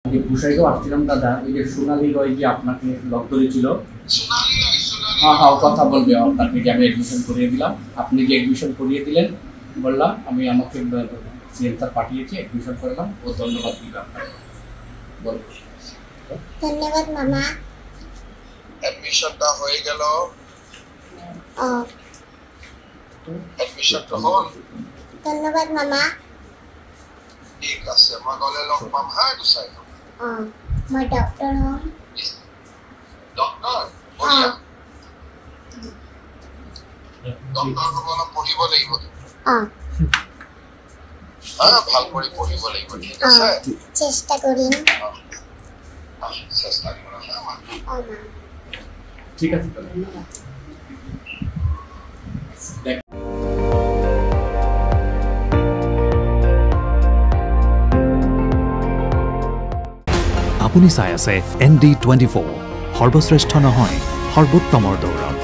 যে বুসাইদও আসছিলাম দাদা, এই যে সোনালী রয় যে আপনাকে লক করেছিল, হ্যাঁ হ্যাঁ কথা বলবে আপনাকে, যে আমি অ্যাডমিশন করিয়ে দিলাম, আপনি যে অ্যাডমিশন করিয়ে দিলেন বললাম, আমি আমাকে সিএম স্যার পাঠিয়েছি, অ্যাডমিশন করলাম, ও ধন্যবাদ দিল আপনাকে। ধন্যবাদ মামা। অ্যাডমিশনটা হয়ে গেল। অ্যাডমিশনটা হল। ধন্যবাদ মামা। ঠিক আছে, মই গলে লগ পাম হা গুচাই। মই ডক্টৰ হম। ডক্টৰ? বঢ়িয়া। ডক্টৰ হ'ব অলপ পঢ়িব লাগিব। ভাল কৰি পঢ়িব লাগিব, ঠিক আছে? চেষ্টা কৰিম। চেষ্টা কৰা না মা। ঠিক আছে। আপুনি চাই আছে ND24, সৰ্বশ্ৰেষ্ঠ নহয় সৰ্বোত্তমৰ দৌৰত।